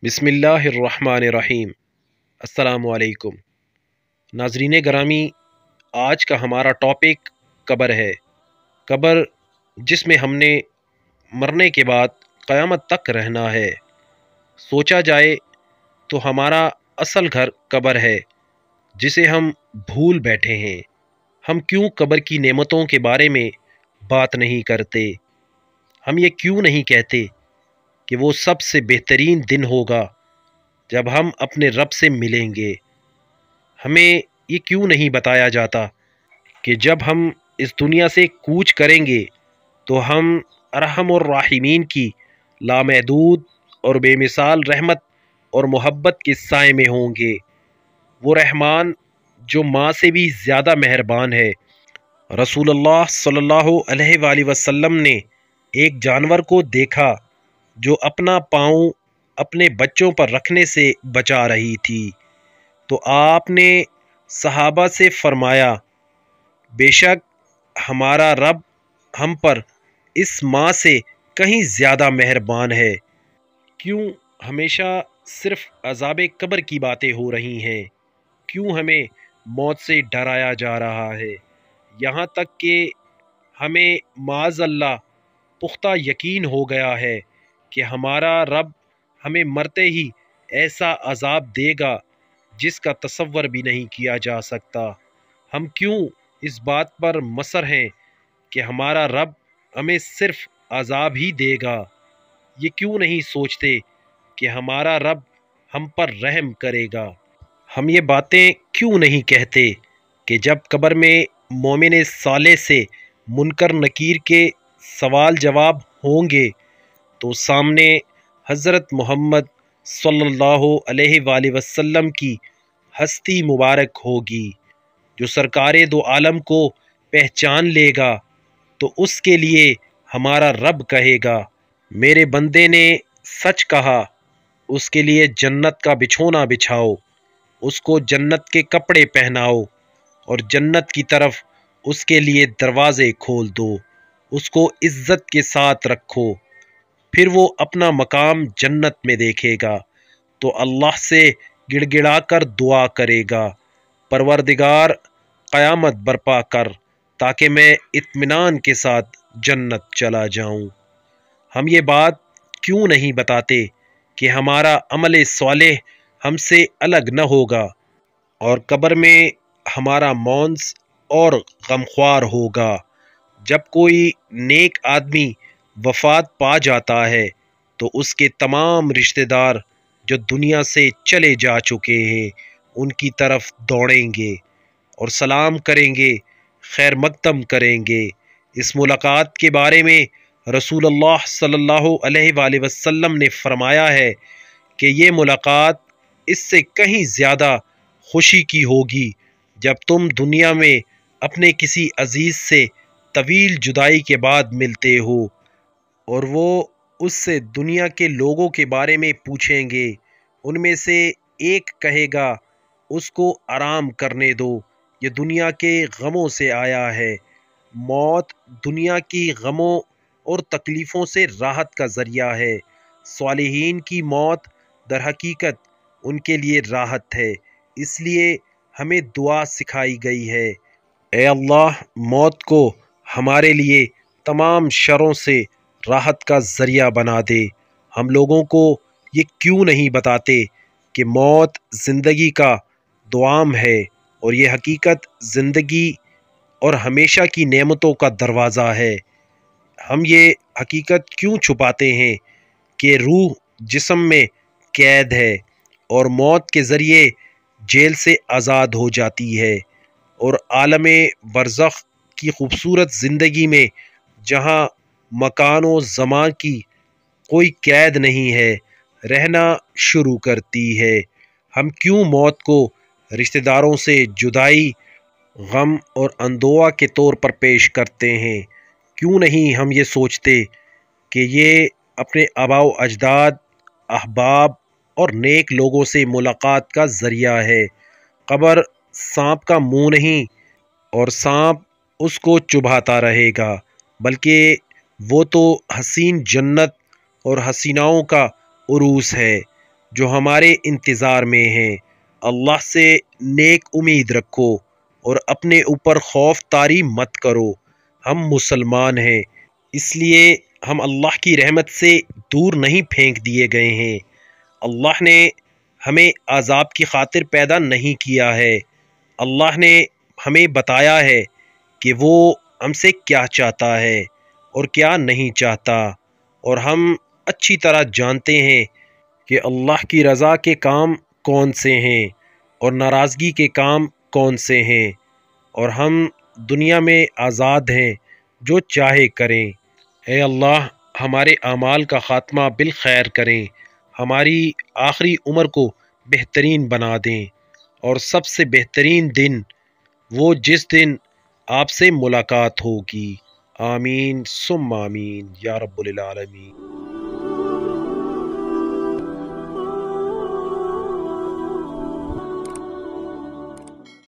بسم اللہ الرحمن الرحیم۔ السلام علیکم ناظرین گرامی، آج کا ہمارا ٹاپک قبر ہے۔ قبر جس میں ہم نے مرنے کے بعد قیامت تک رہنا ہے۔ سوچا جائے تو ہمارا اصل گھر قبر ہے، جسے ہم بھول بیٹھے ہیں۔ ہم کیوں قبر کی نعمتوں کے بارے میں بات نہیں کرتے؟ ہم یہ کیوں نہیں کہتے کہ وہ سب سے بہترین دن ہوگا جب ہم اپنے رب سے ملیں گے؟ ہمیں یہ کیوں نہیں بتایا جاتا کہ جب ہم اس دنیا سے کوچ کریں گے تو ہم ارحم الراحمین کی لامحدود اور بے مثال رحمت اور محبت کے سائے میں ہوں گے؟ وہ رحمان جو ماں سے بھی زیادہ مہربان ہے۔ رسول اللہ صلی اللہ علیہ وآلہ وسلم نے ایک جانور کو دیکھا جو اپنا پاؤں اپنے بچوں پر رکھنے سے بچا رہی تھی، تو آپ نے صحابہ سے فرمایا، بے شک ہمارا رب ہم پر اس ماں سے کہیں زیادہ مہربان ہے۔ کیوں ہمیشہ صرف عذاب قبر کی باتیں ہو رہی ہیں؟ کیوں ہمیں موت سے ڈرایا جا رہا ہے؟ یہاں تک کہ ہمیں معاذ اللہ پختہ یقین ہو گیا ہے کہ ہمارا رب ہمیں مرتے ہی ایسا عذاب دے گا جس کا تصور بھی نہیں کیا جا سکتا۔ ہم کیوں اس بات پر مصر ہیں کہ ہمارا رب ہمیں صرف عذاب ہی دے گا؟ یہ کیوں نہیں سوچتے کہ ہمارا رب ہم پر رحم کرے گا؟ ہم یہ باتیں کیوں نہیں کہتے کہ جب قبر میں مومن صالح سے منکر نکیر کے سوال جواب ہوں گے تو سامنے حضرت محمد صلی اللہ علیہ وآلہ وسلم کی ہستی مبارک ہوگی۔ جو سرکار دو عالم کو پہچان لے گا تو اس کے لیے ہمارا رب کہے گا، میرے بندے نے سچ کہا، اس کے لیے جنت کا بچھونا بچھاؤ، اس کو جنت کے کپڑے پہناؤ اور جنت کی طرف اس کے لیے دروازے کھول دو، اس کو عزت کے ساتھ رکھو۔ پھر وہ اپنا مقام جنت میں دیکھے گا تو اللہ سے گڑ گڑا کر دعا کرے گا، پروردگار قیامت برپا کر تاکہ میں اطمینان کے ساتھ جنت چلا جاؤں۔ ہم یہ بات کیوں نہیں بتاتے کہ ہمارا عمل صالح ہم سے الگ نہ ہوگا اور قبر میں ہمارا مونس اور غمخوار ہوگا؟ جب کوئی نیک آدمی وفات پا جاتا ہے تو اس کے تمام رشتہ دار جو دنیا سے چلے جا چکے ہیں ان کی طرف دوڑیں گے اور سلام کریں گے، خیر مقدم کریں گے۔ اس ملاقات کے بارے میں رسول اللہ صلی اللہ علیہ وآلہ وسلم نے فرمایا ہے کہ یہ ملاقات اس سے کہیں زیادہ خوشی کی ہوگی جب تم دنیا میں اپنے کسی عزیز سے طویل جدائی کے بعد ملتے ہو اور وہ اس سے دنیا کے لوگوں کے بارے میں پوچھیں گے۔ ان میں سے ایک کہے گا، اس کو آرام کرنے دو، یہ دنیا کے غموں سے آیا ہے۔ موت دنیا کی غموں اور تکلیفوں سے راحت کا ذریعہ ہے۔ صالحین کی موت در حقیقت ان کے لیے راحت ہے، اس لیے ہمیں دعا سکھائی گئی ہے، اے اللہ موت کو ہمارے لیے تمام شروں سے راحت کا ذریعہ بنا دے۔ ہم لوگوں کو یہ کیوں نہیں بتاتے کہ موت زندگی کا دوام ہے اور یہ حقیقت زندگی اور ہمیشہ کی نعمتوں کا دروازہ ہے؟ ہم یہ حقیقت کیوں چھپاتے ہیں کہ روح جسم میں قید ہے اور موت کے ذریعے جیل سے آزاد ہو جاتی ہے، اور عالم برزخ کی خوبصورت زندگی میں جہاں مکان و زمان کی کوئی قید نہیں ہے رہنا شروع کرتی ہے؟ ہم کیوں موت کو رشتہ داروں سے جدائی، غم اور اندوہ کے طور پر پیش کرتے ہیں؟ کیوں نہیں ہم یہ سوچتے کہ یہ اپنے آباء و اجداد، احباب اور نیک لوگوں سے ملاقات کا ذریعہ ہے؟ قبر سانپ کا منہ نہیں اور سانپ اس کو چبھاتا رہے گا، بلکہ وہ تو حسین جنت اور حسیناؤں کا عروس ہے۔ جو ہمارے انتظار میں ہیں۔ اللہ سے نیک امید رکھو اور اپنے اوپر خوف طاری مت کرو۔ ہم مسلمان ہیں، اس لیے ہم اللہ کی رحمت سے دور نہیں پھینک دیے گئے ہیں۔ اللہ نے ہمیں عذاب کی خاطر پیدا نہیں کیا ہے۔ اللہ نے ہمیں بتایا ہے کہ وہ ہم سے کیا چاہتا ہے اور کیا نہیں چاہتا، اور ہم اچھی طرح جانتے ہیں کہ اللہ کی رضا کے کام کون سے ہیں اور ناراضگی کے کام کون سے ہیں، اور ہم دنیا میں آزاد ہیں، جو چاہے کریں۔ اے اللہ، ہمارے اعمال کا خاتمہ بالخیر کریں، ہماری آخری عمر کو بہترین بنا دیں، اور سب سے بہترین دن وہ جس دن آپ سے ملاقات ہوگی۔ آمین ثم آمین یا رب العالمین۔